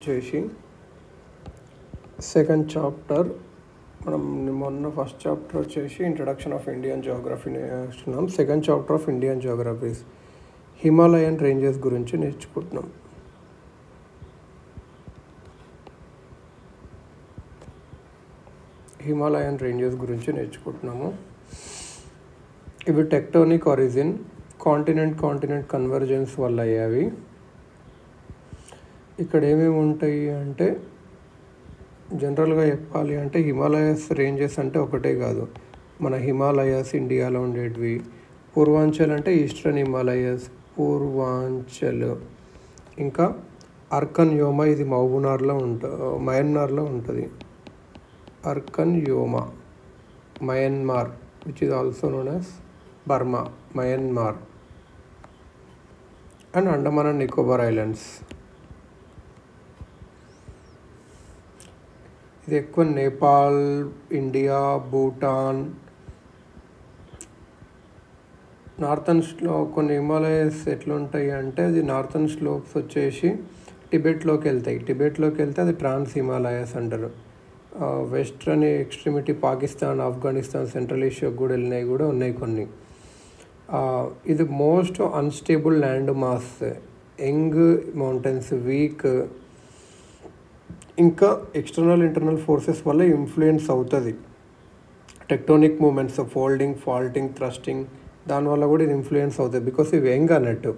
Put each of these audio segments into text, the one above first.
వచ్చేసి second chapter. మనం మొన్న ఫస్ట్ చాప్టర్ వచ్చేసి ఇంట్రడక్షన్ ఆఫ్ ఇండియన్ జియోగ్రఫీ నేర్చుకున్నాం. Second chapter of Indian geographies Himalayan ranges గురించి నేర్చుకుంటున్నాం. హిమాలయన్ రేంజెస్ గురించి నేర్చుకుంటున్నాము. ఇవి టెక్టోనిక్ ఆరిజిన్, కాంటినెంట్ కన్వర్జెన్స్ వల్ల అయ్యావి. ఇక్కడ ఏమేమి ఉంటాయి అంటే, జనరల్గా చెప్పాలి అంటే హిమాలయస్ రేంజెస్ అంటే ఒకటే కాదు. మన హిమాలయస్ ఇండియాలో ఉండేటివి, పూర్వాంచల్ అంటే ఈస్టర్న్ హిమాలయస్, పూర్వాంచల్, ఇంకా అర్కన్ యోమా, ఇది మయన్మార్లో ఉంటుంది. Arakan Yoma, Myanmar, which is also known as Burma, Myanmar, and Andaman and Nicobar islands. ఇది ఎక్కువ నేపాల్, ఇండియా, భూటాన్, నార్థన్స్లో కొన్ని హిమాలయస్ ఎట్లుంటాయి అంటే, అది నార్థన్ స్లోప్స్ వచ్చేసి టిబెట్లోకి వెళ్తే అది ట్రాన్స్ హిమాలయస్ అంటారు. Western extremity Pakistan, Afghanistan, central Asia కూడా ఉన్నాయి కొన్ని. ఇది most unstable land mass, young mountains, weak, ఇంకా ఎక్స్టర్నల్ ఇంటర్నల్ ఫోర్సెస్ వల్ల ఇన్ఫ్లుయెన్స్ అవుతుంది. Tectonic movements, folding, faulting, thrusting, దానివల్ల కూడా ఇది ఇన్ఫ్లుయెన్స్ అవుతుంది. బికాస్ ఇవి యంగ్ అన్నట్టు.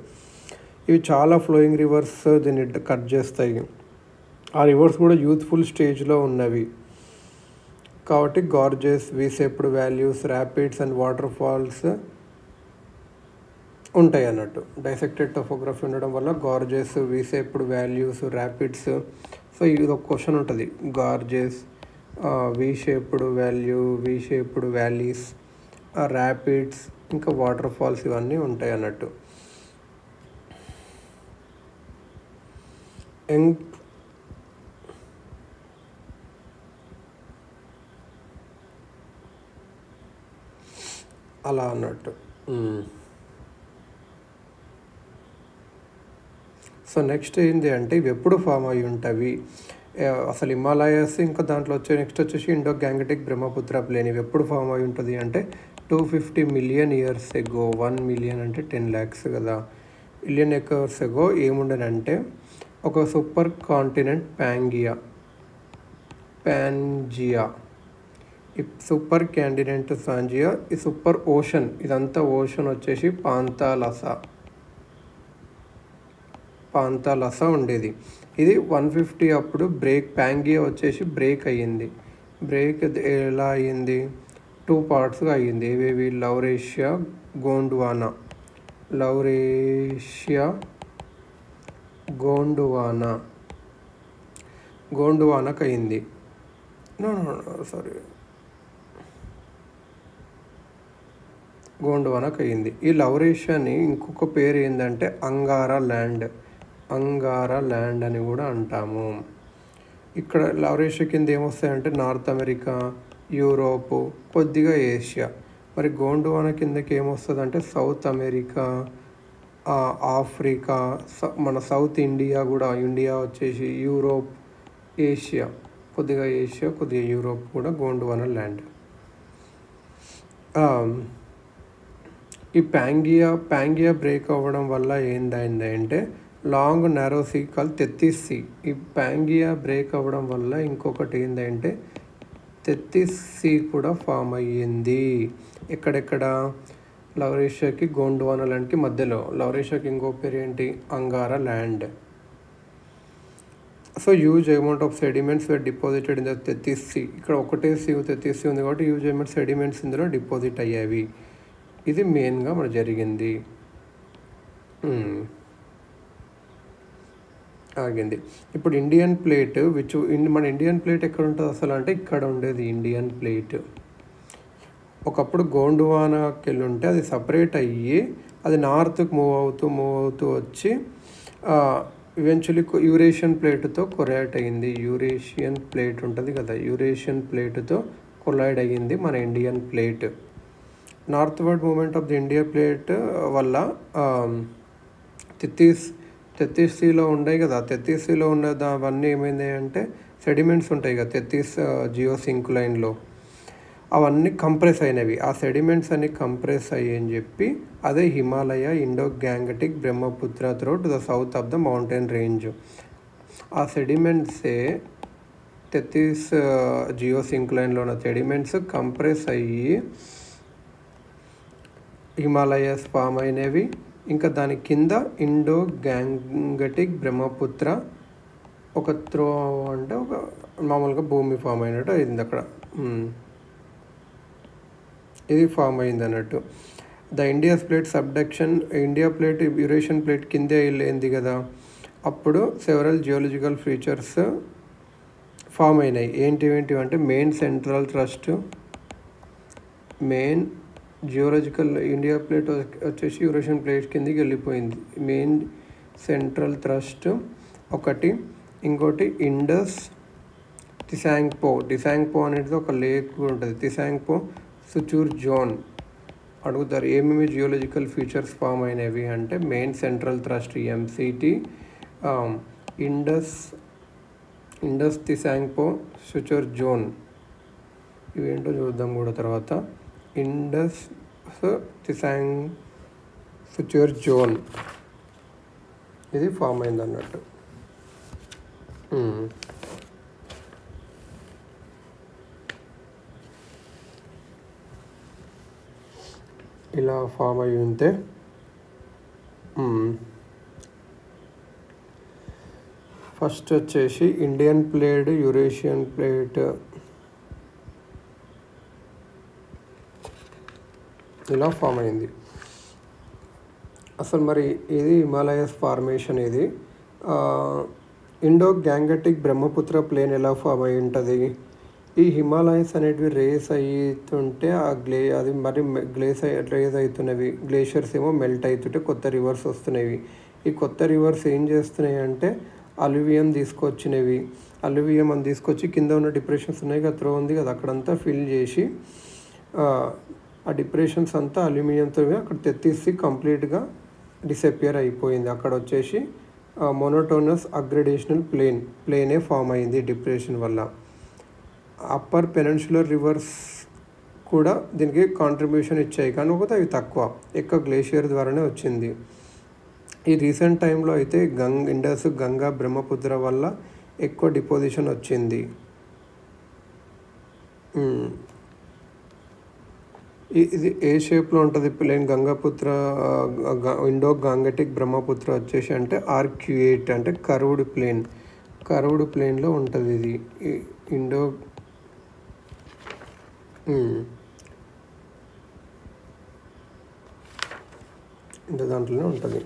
ఇవి చాలా ఫ్లోయింగ్ రివర్స్ దీన్ని కట్ చేస్తాయి. ఆ రివర్స్ కూడా యూత్ఫుల్ స్టేజ్లో ఉన్నవి కాబట్టి gorges, V shaped valleys, rapids and water falls ఉంటాయి అన్నట్టు. డైసెక్టెడ్ టోపోగ్రఫీ ఉండడం వల్ల gorges, V shaped valleys, rapids. So ఇది ఒక క్వశ్చన్ ఉంటుంది, gorges, V shaped valley, V shaped valleys, rapids, ఇంకా వాటర్ ఫాల్స్, ఇవన్నీ ఉంటాయి అన్నట్టు. అలా అన్నట్టు. సో నెక్స్ట్ ఏంటి అంటే, ఇవి ఎప్పుడు ఫామ్ అయి ఉంటాయి అసలు హిమాలయస్, ఇంకా దాంట్లో నెక్స్ట్ వచ్చేసి ఇండో గ్యాంగటిక్ బ్రహ్మపుత్ర ప్లేన్. ఇవి ఎప్పుడు ఫామ్ అయి ఉంటుంది అంటే 250 మిలియన్ ఇయర్స్ ఎగో. 1 మిలియన్ అంటే 10 lakhs కదా. మిలియన్ ఇయర్స్ ఎగో ఏముండనంటే, ఒక సూపర్ కాంటినెంట్ ప్యాంజియా, ఈ సూపర్ కాంటినెంట్ సాంజియా, ఈ సూపర్ ఓషన్, ఇదంతా ఓషన్ వచ్చేసి పాంతాలసా ఉండేది. ఇది 150 అప్పుడు ప్యాంగియా వచ్చేసి బ్రేక్ అయ్యింది. బ్రేక్ ఎలా అయ్యింది? 2 partsగా అయ్యింది. ఏవేవి? లౌరేషియా, గోండువానాకు అయింది. గోండువానాకు అయింది. ఈ లౌరేషియాని ఇంకొక పేరు ఏంటంటే అంగారా ల్యాండ్ అని కూడా అంటాము. ఇక్కడ లౌరేషియా కింద ఏమొస్తాయంటే నార్త్ అమెరికా, యూరోపు, కొద్దిగా ఏషియా. మరి గోండువానా కిందకి ఏమొస్తుంది అంటే సౌత్ అమెరికా, ఆఫ్రికా, మన సౌత్ ఇండియా కూడా, ఇండియా వచ్చేసి యూరోప్, ఏషియా, కొద్దిగా యూరోప్ కూడా గోండువానా ల్యాండ్. ఈ ప్యాంగియా బ్రేక్ అవ్వడం వల్ల ఏంటంటే long narrow sea call Tethys sea. ఈ ప్యాంగియా బ్రేక్ అవ్వడం వల్ల ఇంకొకటి ఏంటంటే తెత్తిస్ సీ కూడా ఫామ్ అయ్యింది. ఎక్కడెక్కడ? లౌరేషియాకి, గోండువానా ల్యాండ్కి మధ్యలో. లౌరేషియాకి ఇంకో పేరు ఏంటి? Angara land. So huge amount of sediments were deposited in the Tethys sea. ఇక్కడ ఒకటే తెత్తిస్ సీ ఉంది కాబట్టి హ్యూజ్ అమౌంట్ సెడిమెంట్స్ ఇందులో డిపాజిట్ అయ్యాయి. ఇది మెయిన్గా మనకు జరిగింది. ఆగింది. ఇప్పుడు ఇండియన్ ప్లేట్, మన ఇండియన్ ప్లేట్ ఎక్కడ ఉంటుంది అసలు అంటే, ఇక్కడ ఉండేది ఇండియన్ ప్లేట్. ఒకప్పుడు గోండువానాకి వెళ్ళి ఉంటే అది సపరేట్ అయ్యి అది నార్త్కి మూవ్ అవుతూ వచ్చి ఈవెన్చువలీ యూరేషియన్ ప్లేట్తో కొలైడ్ అయ్యింది. యూరేషియన్ ప్లేట్ ఉంటుంది కదా, యూరేషియన్ ప్లేట్తో కొలైడ్ అయ్యింది మన Indian plate. Northward movement of the India plate వల్ల తెత్తీస్లో ఉన్నాయి కదా, తెత్తీస్లో ఉన్న అవన్నీ ఏమైంది అంటే సెడిమెంట్స్ ఉంటాయి కదా తెత్తీస్ జియో సింక్లైన్లో, అవన్నీ కంప్రెస్ అయినవి. ఆ సెడిమెంట్స్ అన్ని కంప్రెస్ అయ్యి అని చెప్పి అదే Himalaya Indo Gangetic Brahmaputra throw to the south of the mountain range. ఆ సెడిమెంట్సే తెత్తీస్ జియో సింక్లైన్లో ఉన్న సెడిమెంట్స్ కంప్రెస్ అయ్యి హిమాలయస్ ఫామ్ అయినవి. ఇంకా దాని కింద ఇండో గ్యాంగటిక్ బ్రహ్మపుత్ర ఒక త్రో అంటే ఒక మామూలుగా భూమి ఫామ్ అయినట్టు అయింది అక్కడ. ఇది ఫామ్ అయింది అన్నట్టు. The India's plate subduction, India plate Eurasian plate కిందే వెళ్ళింది కదా, అప్పుడు సెవరల్ జియోలజికల్ ఫీచర్స్ ఫామ్ అయినాయి. ఏంటివి అంటే main central thrust, main geological India plate వచ్చేసి యూరేషియన్ ప్లేట్ కిందికి వెళ్ళిపోయింది. మెయిన్ సెంట్రల్ థ్రస్ట్ ఒకటి, ఇంకోటి ఇండస్ టిసాంగ్పో అనేది ఒక లేక్ ఉంటుంది. టిసాంగ్పో సుచూర్ జోన్ అడుగుతారు ఏమేమి జియోలజికల్ ఫీచర్స్ ఫామ్ అయినవి అంటే main central thrust MCT, Indus Tsangpo suture zone. ఇవేంటో చూద్దాం కూడా తర్వాత. ఇండస్ టిసాంగ్ సుచూర్ జోన్ ఇది ఫామ్ అయింది అన్నట్టు. ఇలా ఫామ్ అయ్యి ఉంటే ఫస్ట్ వచ్చేసి ఇండియన్ ప్లేట్, యూరేషియన్ ప్లేట్ ఇలా ఫామ్ అయింది. అసలు మరి ఇది హిమాలయస్ ఫార్మేషన్. ఇది ఇండో గ్యాంగటిక్ బ్రహ్మపుత్ర ప్లేన్ ఎలా ఫామ్ అయి ఉంటుంది? ఈ హిమాలయస్ అనేటివి రేస్ అవుతుంటే అది మరి రేస్ అవుతున్నవి, గ్లేషియర్స్ ఏమో మెల్ట్ అవుతుంటే కొత్త రివర్స్ వస్తున్నవి. ఈ కొత్త రివర్స్ ఏం చేస్తున్నాయి అంటే అల్యూవియం తీసుకొచ్చినవి. అల్యూవియం అని తీసుకొచ్చి కింద ఉన్న డిప్రెషన్స్ ఉన్నాయి కదా, త్రో ఉంది కదా, అక్కడంతా ఫిల్ చేసి ఆ డిప్రెషన్స్ అంతా అల్యూమినియంతో అక్కడ తెత్తీసి కంప్లీట్గా డిసపియర్ అయిపోయింది. అక్కడ వచ్చేసి మోనోటోనస్ అగ్రెడేషనల్ ప్లేనే ఫామ్ అయింది డిప్రెషన్ వల్ల. అప్పర్ పెనిన్సులర్ రివర్స్ కూడా దీనికి కాంట్రిబ్యూషన్ ఇచ్చాయి, కానీ ఒకటి అవి తక్కువ, ఎక్కువ గ్లేషియర్ ద్వారానే వచ్చింది. ఈ రీసెంట్ టైంలో అయితే ఇండస్, గంగా, బ్రహ్మపుత్ర వల్ల ఎక్కువ డిపోజిషన్ వచ్చింది. ఇది ఏ షేప్లో ఉంటుంది ప్లేన్? గంగాపుత్ర ఇండో గాంగటిక్ బ్రహ్మపుత్ర వచ్చేసి అంటే ఆర్క్యుయేట్ అంటే కర్వ్డ్ ప్లేన్లో ఉంటుంది. ఇది ఇండో ఇంత దాంట్లోనే ఉంటుంది.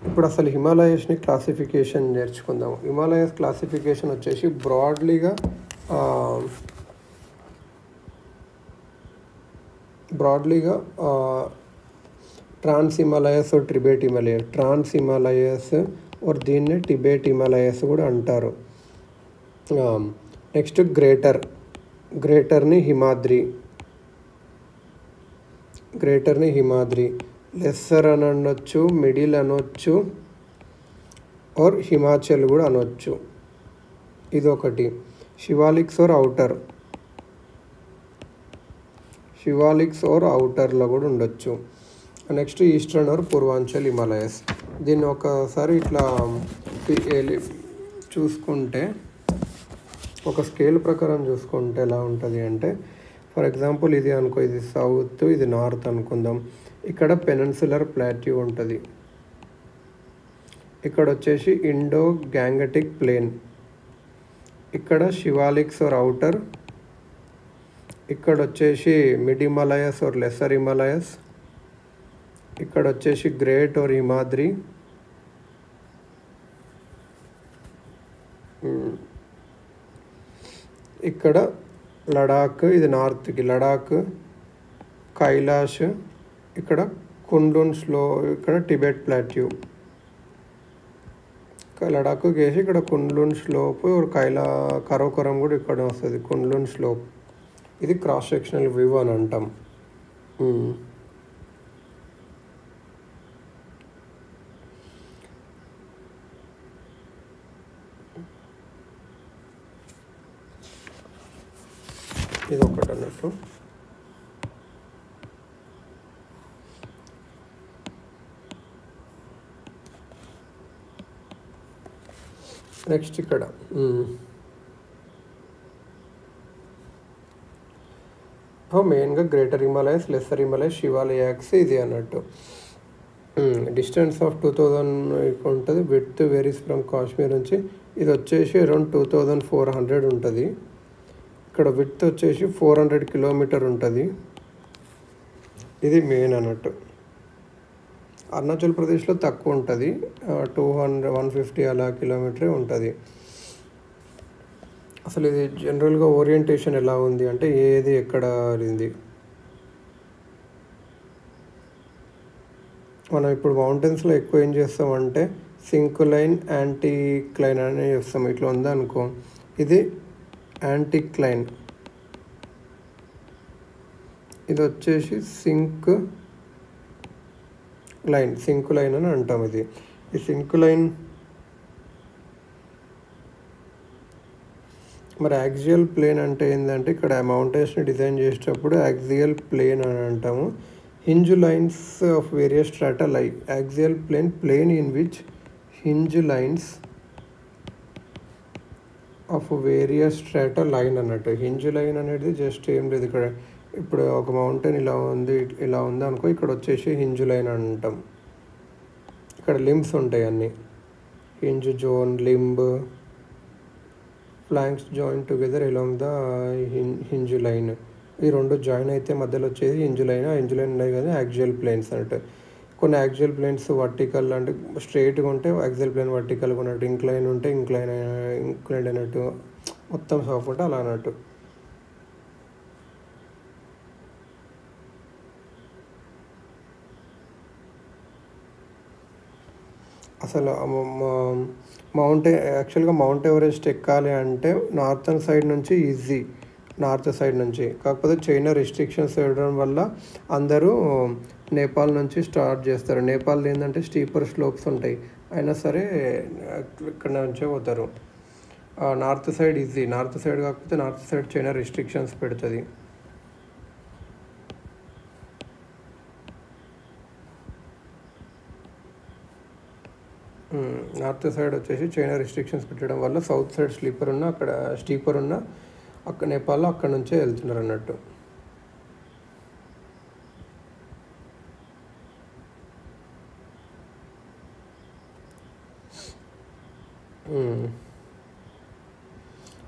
ఇప్పుడు అసలు హిమాలయస్ని క్లాసిఫికేషన్ నేర్చుకుందాం. హిమాలయస్ క్లాసిఫికేషన్ వచ్చేసి బ్రాడ్లీగా ట్రాన్స్ హిమాలయస్ और టిబెట్ హిమాలయస్, ట్రాన్స్ హిమాలయస్ और దీన్నే టిబెట్ హిమాలయస్ కూడా అంటారు. నెక్స్ట్ గ్రేటర్ని హిమాద్రి, లెస్సర్ అని అనొచ్చు, మిడిల్ అనొచ్చు, और హిమాచల్ కూడా అనొచ్చు. ఇదొకటి. శివాలిక్స్ और అవుటర్లో కూడా ఉండొచ్చు. నెక్స్ట్ ఈస్టర్న్ और పూర్వాంచల్ హిమాలయస్. దీన్ని ఒకసారి ఇట్లా చూసుకుంటే, ఒక స్కేల్ ప్రకారం చూసుకుంటే ఎలా ఉంటుంది అంటే, ఫర్ ఎగ్జాంపుల్ ఇది అనుకో, ఇది సౌత్, ఇది నార్త్ అనుకుందాం. ఇక్కడ పెనిన్సులర్ ప్లాట్యూ ఉంటుంది. ఇక్కడ వచ్చేసి ఇండో గ్యాంగటిక్ ప్లేన్, ఇక్కడ శివాలిక్స్ और అవుటర్, ఇక్కడ వచ్చేసి మిడ్ హిమాలయస్ और లెస్సర్ హిమాలయస్, ఇక్కడ వచ్చేసి గ్రేట్ और హిమాద్రి, ఇక్కడ లడాక్, ఇది నార్త్కి లడాక్, కైలాష్, ఇక్కడ కుండున్ ఇక్కడ టిబెట్ ప్లాట్యూ, లడాక్ వేసి ఇక్కడ కుండ్లున్ స్లోప్, కరాకోరం కూడా ఇక్కడ వస్తుంది, కుండ్లున్ స్లోప్. ఇది క్రాస్ సెక్షనల్ వ్యూ అని అంటాం. ఇది ఒకటి అన్నట్టు. నెక్స్ట్ ఇక్కడ మెయిన్గా గ్రేటర్ హిమాలయస్, లెస్సర్ హిమాలయస్, శివాలయాక్స్ ఇది అన్నట్టు. డిస్టెన్స్ ఆఫ్ 2000 ఉంటుంది. విడ్త్ వేరీస్ ఫ్రమ్ కాశ్మీర్ నుంచి. ఇది వచ్చేసి అరౌండ్ 2400 ఉంటుంది. ఇక్కడ విడ్త్ వచ్చేసి 400 కిలోమీటర్ ఉంటుంది. ఇది మెయిన్ అన్నట్టు. అరుణాచల్ ప్రదేశ్లో తక్కువ ఉంటుంది, 150 అలా కిలోమీటరే ఉంటుంది. అసలు ఇది జనరల్గా ఓరియంటేషన్ ఎలా ఉంది అంటే ఏది ఎక్కడ ఉంది. మనం ఇప్పుడు మౌంటైన్స్లో ఎక్కువ ఏం చేస్తామంటే సింక్లైన్, యాంటీక్లైన్ అని చేస్తాం. ఇట్లా ఉందనుకో, ఇది యాంటీక్లైన్, ఇది వచ్చేసి సింక్ లైన్ అని అంటాం. ఈ సింక్ లైన్ మరి యాక్సియల్ ప్లేన్ అంటే ఏంటంటే ఇక్కడ మౌంటైన్స్ని డిజైన్ చేసేటప్పుడు యాక్సియల్ ప్లేన్ అని అంటాము. Hinge lines of various strata lie. Axial plane in which hinge lines of various strata line అన్నట్టు. హింజ్ లైన్ అనేది జస్ట్ ఏం లేదు, ఇక్కడ ఇప్పుడు ఒక మౌంటైన్ ఇలా ఉంది అనుకో, ఇక్కడ వచ్చేసి హింజ్ లైన్ అంటాం. ఇక్కడ లింబ్స్ ఉంటాయి అన్నీ, hinge zone, limb, flanks join together along the hinge line. ఈ రెండు జాయిన్ అయితే మధ్యలో వచ్చేది హింజ్ లైన్. ఆ హింజ్ లైన్ ఉన్నాయి కదా యాక్సియల్ ప్లేన్స్ అన్నట్టు. కొన్ని యాక్సియల్ ప్లేన్స్ వర్టికల్ అంటే స్ట్రైట్గా ఉంటే యాక్సియల్ ప్లేన్ వర్టికల్గా ఉన్నట్టు, ఇంక్లైన్ ఉంటే ఇంక్లైన్ అన్నట్టు, మొత్తం సాఫ్ట్ ఉంటే అలా అన్నట్టు. అసలు యాక్చువల్గా మౌంట్ ఎవరెస్ట్ ఎక్కాలి అంటే నార్థన్ సైడ్ నుంచి ఈజీ, నార్త్ సైడ్ నుంచి. కాకపోతే చైనా రిస్ట్రిక్షన్స్ ఇవ్వడం వల్ల అందరూ నేపాల్ నుంచి స్టార్ట్ చేస్తారు. నేపాల్ ఏంటంటే స్టీపర్ స్లోప్స్ ఉంటాయి, అయినా సరే ఇక్కడ నుంచే పోతారు. North side easy, north side కాకపోతే నార్త్ సైడ్ చైనా రిస్ట్రిక్షన్స్ పెడుతుంది. నార్త్ సైడ్ వచ్చేసి చైనా రిస్ట్రిక్షన్స్ పెట్టడం వల్ల సౌత్ సైడ్ స్టీపర్ ఉన్న అక్కడ నేపాల్లో అక్కడ నుంచే వెళ్తున్నారు అన్నట్టు.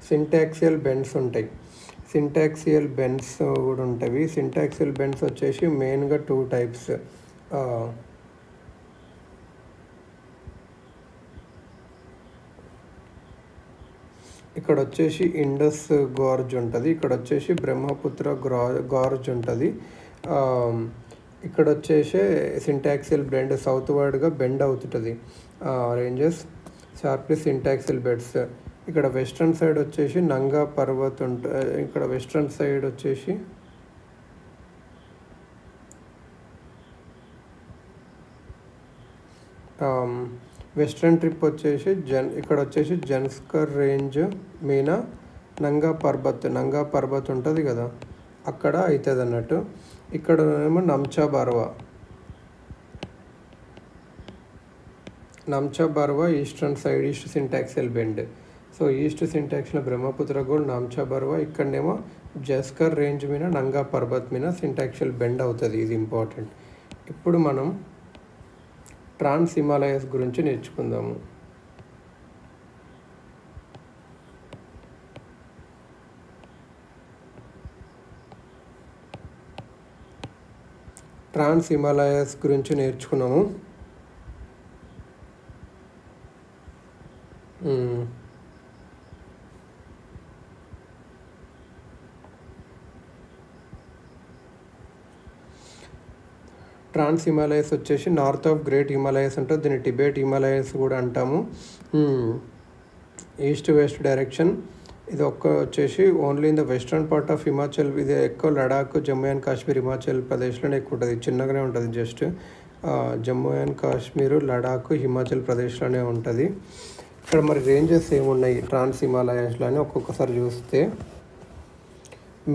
సింటాక్సియల్ బెండ్స్ ఉంటాయి, సింటాక్సియల్ బెండ్స్ కూడా ఉంటాయి. సింటాక్సియల్ బెండ్స్ వచ్చేసి మెయిన్గా 2 టైప్స్. ఇక్కడ వచ్చేసి ఇండస్ గార్జ్ ఉంటుంది, ఇక్కడ వచ్చేసి బ్రహ్మపుత్ర గార్జ్ ఉంటుంది. ఇక్కడ వచ్చేసి సింటాక్సియల్ బెండ్ సౌత్ వర్డ్గా బెండ్ అవుతుంటుంది రేంజెస్, షార్ప్లీ సింటాక్సియల్ బెండ్స్. ఇక్కడ వెస్ట్రన్ సైడ్ వచ్చేసి నంగా పర్వత్ ఇక్కడ వెస్ట్రన్ సైడ్ వచ్చేసి వెస్ట్రన్ ట్రిప్ వచ్చేసి ఇక్కడ వచ్చేసి జన్స్కర్ రేంజ్ మీన నంగా పర్వత్ ఉంటుంది కదా, అక్కడ అవుతుంది అన్నట్టు. ఇక్కడ ఏమో Namcha Barwa eastern side, east syntaxial bend. So east సింటాక్స్లో బ్రహ్మపుత్ర గోల్డ్, నామ్చా బర్వా. ఇక్కడనేమో జస్కర్ రేంజ్ మీద నంగా పర్వత్ మీద సింటాక్సియల్ బెండ్ అవుతుంది. ఇది ఇంపార్టెంట్. ఇప్పుడు మనం ట్రాన్స్ హిమాలయస్ గురించి నేర్చుకుందాము. ట్రాన్స్ హిమాలయస్ గురించి నేర్చుకున్నాము. ట్రాన్స్ హిమాలయస్ వచ్చేసి నార్త్ ఆఫ్ గ్రేట్ హిమాలయస్ ఉంటుంది, దీన్ని టిబెట్ హిమాలయస్ కూడా అంటాము. ఈస్ట్ వెస్ట్ డైరెక్షన్ ఇది వచ్చేసి only in the western part of Himachal. ఇది ఎక్కువ లడాక్, జమ్మూ అండ్ కాశ్మీర్, హిమాచల్ ప్రదేశ్లోనే ఎక్కువ ఉంటుంది. చిన్నగానే ఉంటుంది, జస్ట్ జమ్మూ అండ్ కాశ్మీర్, లడాక్, హిమాచల్ ప్రదేశ్లోనే ఉంటుంది. ఇక్కడ మరి రేంజెస్ ఏమున్నాయి ట్రాన్స్ హిమాలయాస్లో అని ఒక్కొక్కసారి చూస్తే,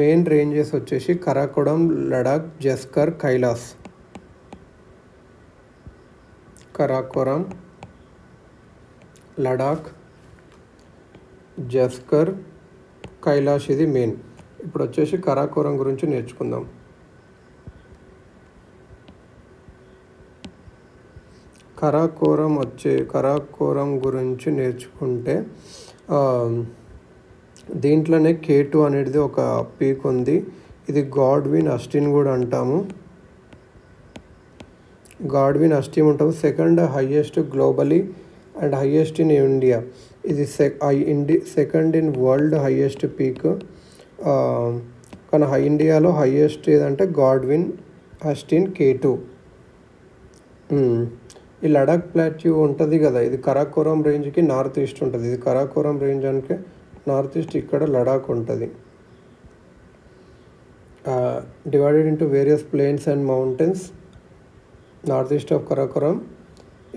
మెయిన్ రేంజెస్ వచ్చేసి కరాకోడం, లడాక్, జస్కర్, కైలాస్. కరాకోరం, లడాక్, జస్కర్, కైలాష్ ఇది మెయిన్. ఇప్పుడు వచ్చేసి కరాకోరం గురించి నేర్చుకుందాం. కరాకోరం గురించి నేర్చుకుంటే దీంట్లోనే K2 అనేది ఒక పీక్ ఉంది. ఇది గాడ్విన్ అస్టిన్ కూడా అంటాము. గాడ్విన్ అస్టిన్ ఉంటాము. Second highest globally and highest in India. ఇది second in world highest peak. కానీ ఇండియాలో హైయెస్ట్ ఏదంటే గాడ్విన్ అస్టిన్ K2. ఈ లడాక్ ప్లాట్యూ ఉంటుంది కదా, ఇది కరాకోరం రేంజ్కి నార్త్ ఈస్ట్ ఉంటుంది. ఇది కరాకోరం రేంజ్ అంటే నార్త్ ఈస్ట్, ఇక్కడ లడాక్ ఉంటుంది. Divided into various plains and mountains. North east of Karakoram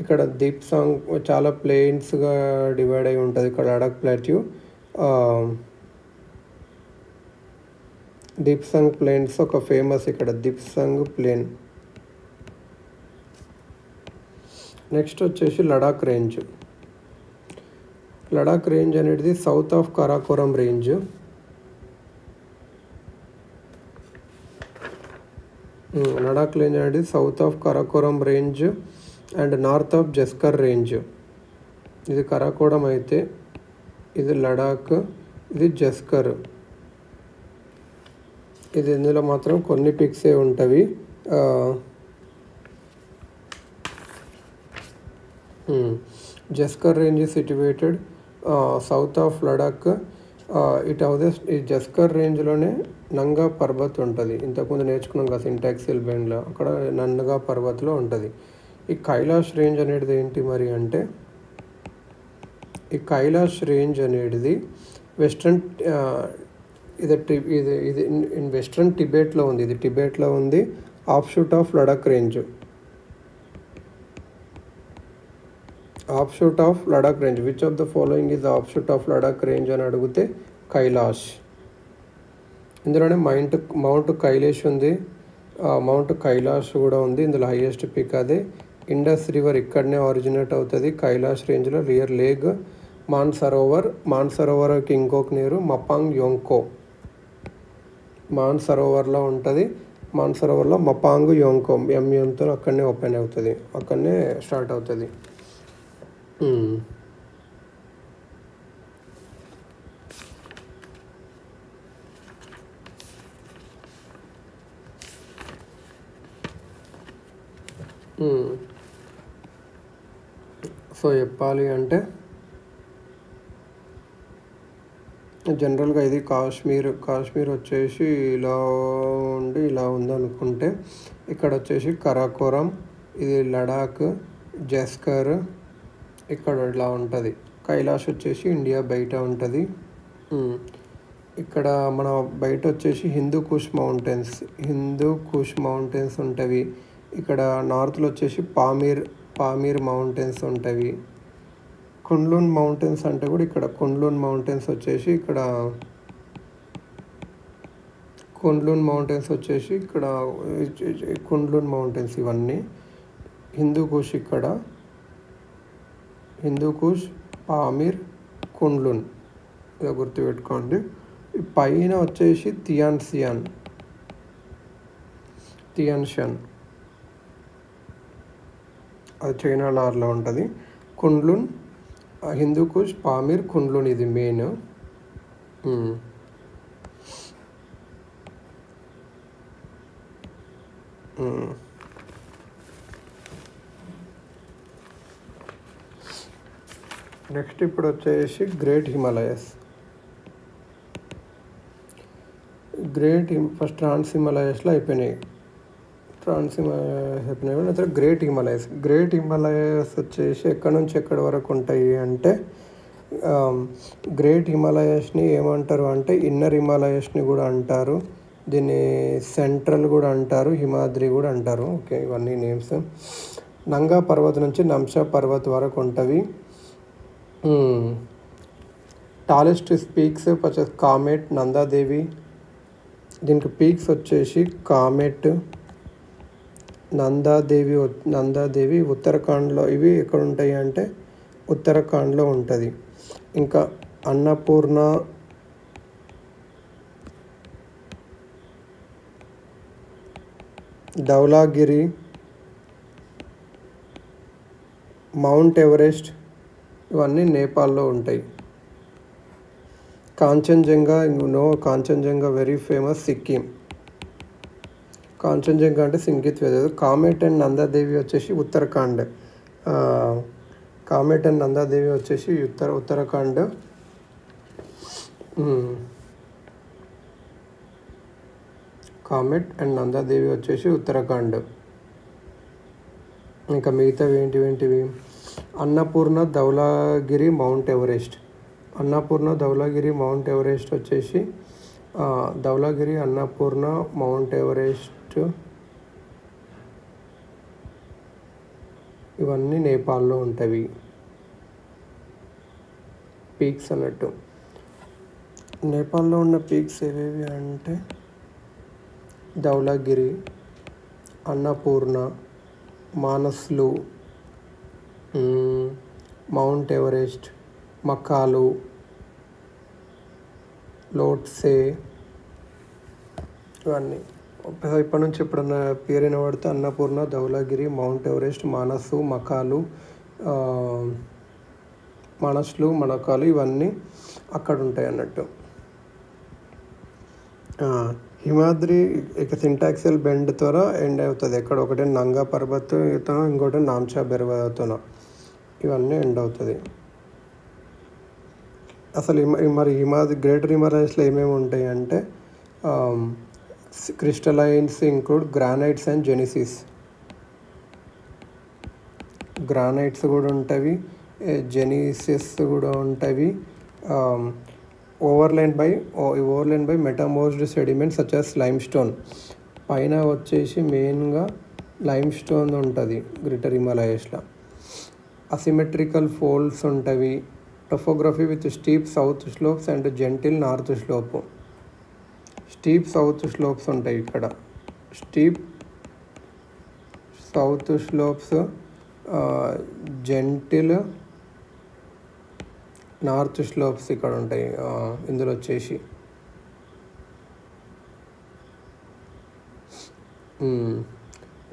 ఇక్కడ దీప్సాంగ్ చాలా ప్లేన్స్గా డివైడ్ అయి ఉంటుంది. ఇక్కడ లడాక్ ప్లాట్యూ, దీప్సాంగ్ ప్లేన్స్ ఒక ఫేమస్ ఇక్కడ, దీప్సాంగ్ ప్లేన్. నెక్స్ట్ వచ్చేసి లడాక్ రేంజ్. లడాక్ రేంజ్ అనేది south of Karakoram range. Ladakh range అనేది south of Karakoram range and north of Zanskar range. ఇది కరాకోరం అయితే ఇది లడాక్, ఇది జస్కర్. ఇది ఇందులో మాత్రం కొన్ని పిక్సే ఉంటవి. Zanskar range is situated south of Ladakh. ఈ జస్కర్ రేంజ్లోనే నంగా పర్వత్ ఉంటుంది. ఇంతకుముందు నేర్చుకున్నాం కదా సింటాక్స్ ఎల్బెండ్లో, అక్కడ నంగా పర్వత్లో ఉంటుంది. ఈ కైలాష్ రేంజ్ అనేది ఏంటి మరి అంటే, ఈ కైలాష్ రేంజ్ అనేది వెస్ట్రన్ ఇది ఇన్ వెస్ట్రన్ టిబెట్లో ఉంది. ఇది టిబెట్లో ఉంది. Offshoot of Ladakh range. Offshoot of Ladakh range. Which of the following is offshoot of Ladakh range అని అడిగితే కైలాష్. ఇందులోనే మౌంట్ కైలాష్ ఉంది, మౌంట్ కైలాష్ కూడా ఉంది. ఇందులో హైయెస్ట్ పిక్ అదే. ఇండస్ రివర్ ఇక్కడనే ఆరిజినేట్ అవుతుంది కైలాష్ రేంజ్లో. రియర్ లేక్ మాన్సరోవర్కి ఇంకొక నీరు మపాంగ్ యోంకో. మాన్సరోవర్లో ఉంటుంది. మాన్సరోవర్లో మపాంగ్ యోంకో ఎంతో అక్కడనే ఓపెన్ అవుతుంది, అక్కడనే స్టార్ట్ అవుతుంది. సో చెప్పాలి అంటే జనరల్గా ఇది కాశ్మీర్ వచ్చేసి ఇలా ఉండి ఇలా ఉందనుకుంటే, ఇక్కడ వచ్చేసి కరాకోరం, ఇది లడాక్, జస్కర్ ఇక్కడ ఇలా ఉంటుంది. కైలాష్ వచ్చేసి ఇండియా బయట ఉంటుంది. ఇక్కడ మన బయట వచ్చేసి హిందూ కుష్ మౌంటైన్స్ ఉంటవి. ఇక్కడ నార్త్లో వచ్చేసి పామీర్ మౌంటైన్స్ ఉంటవి. కుండ్లూన్ మౌంటైన్స్ అంటే కూడా ఇక్కడ కుండ్లూన్ మౌంటైన్స్ వచ్చేసి ఇక్కడ కుండ్లూన్ మౌంటైన్స్ ఇవన్నీ. హిందూ కుష్, పామీర్, కుండ్లూన్ ఇలా గుర్తుపెట్టుకోండి. పైన వచ్చేసి థియాన్షాన్ అది చైనా లార్లో ఉంటుంది. కుండ్లూన్, హిందూ కుష్, పామీర్, కుండ్లూన్ ఇది మెయిన్. నెక్స్ట్ ఇప్పుడు వచ్చేసి గ్రేట్ హిమాలయస్. ఫస్ట్ ట్రాన్స్ హిమాలయస్లో అయిపోయినాయి. గ్రేట్ హిమాలయస్ వచ్చేసి ఎక్కడి నుంచి ఎక్కడి వరకు ఉంటాయి అంటే, గ్రేట్ హిమాలయస్ని ఏమంటారు అంటే ఇన్నర్ హిమాలయస్ని కూడా అంటారు, దీన్ని సెంట్రల్ కూడా అంటారు, హిమాద్రి కూడా అంటారు. ఓకే, ఇవన్నీ నేమ్స్. నంగా పర్వత్ నుంచి నంషా పర్వత్ వరకు ఉంటవి. టాలెస్ట్ పీక్స్ వచ్చేసి కామెట్, నందాదేవి. దీనికి పీక్స్ వచ్చేసి కామెట్, నందాదేవి ఉత్తరాఖండ్లో. ఇవి ఎక్కడ ఉంటాయి అంటే ఉత్తరాఖండ్లో ఉంటుంది. ఇంకా అన్నపూర్ణ, ధౌలాగిరి, మౌంట్ ఎవరెస్ట్ ఇవన్నీ నేపాల్లో ఉంటాయి. Kanchenjunga, Kanchenjunga very famous, Sikkim. కాంచన్జంగా అంటే సింగిత్ వెదర్. కామెట్ అండ్ నందాదేవి వచ్చేసి ఉత్తరాఖండ్. కామెట్ అండ్ నందాదేవి వచ్చేసి ఉత్తరాఖండ్. కామెట్ అండ్ నందాదేవి వచ్చేసి ఉత్తరాఖండ్. ఇంకా మిగతావి ఏంటివి? Annapurna, Dhaulagiri, Mount Everest. Annapurna, Dhaulagiri, Mount Everest వచ్చేసి ధౌలాగిరి, అన్నపూర్ణ, మౌంట్ ఎవరెస్ట్ ఇవన్నీ నేపాల్లో ఉంటాయి పీక్స్ అన్నట్టు. నేపాల్లో ఉన్న పీక్స్ ఏవేవి అంటే ధౌలాగిరి, అన్నపూర్ణ, మానస్లు, మౌంట్ ఎవరెస్ట్, మకాలు, లోట్సే ఇవన్నీ. ఇప్పటి నుంచి ఎప్పుడన్నా పేరైన పడితే అన్నపూర్ణ, ధౌలాగిరి, మౌంట్ ఎవరెస్ట్, మానసు, మకాలు, మనకాలు ఇవన్నీ అక్కడ ఉంటాయి అన్నట్టు. హిమాద్రి ఇక సింటాక్సల్ బెండ్ ద్వారా ఎండ్ అవుతుంది. ఎక్కడ ఒకటి నంగా పర్వత్, ఇంకోటి నామ్చా పర్వతన, ఇవన్నీ ఎండ్ అవుతుంది. అసలు మరి గ్రేటర్ హిమాలయస్లో ఏమేమి ఉంటాయి అంటే crystallines include granites and gneisses. Granites కూడా ఉంటాయి, జెనిసిస్ కూడా ఉంటాయి. Overlain by metamorphosed sediment such as lime stone. పైన వచ్చేసి మెయిన్గా లైమ్ స్టోన్ ఉంటుంది గ్రేటర్ హిమాలయస్లో. అసిమెట్రికల్ ఫోల్డ్స్ ఉంటాయి. Topography with steep south slopes and gentle north slope. Steep south slopes ఉంటాయి ఇక్కడ. Steep south slopes, gentle north slopes ఇక్కడ ఉంటాయి. ఇందులో వచ్చేసి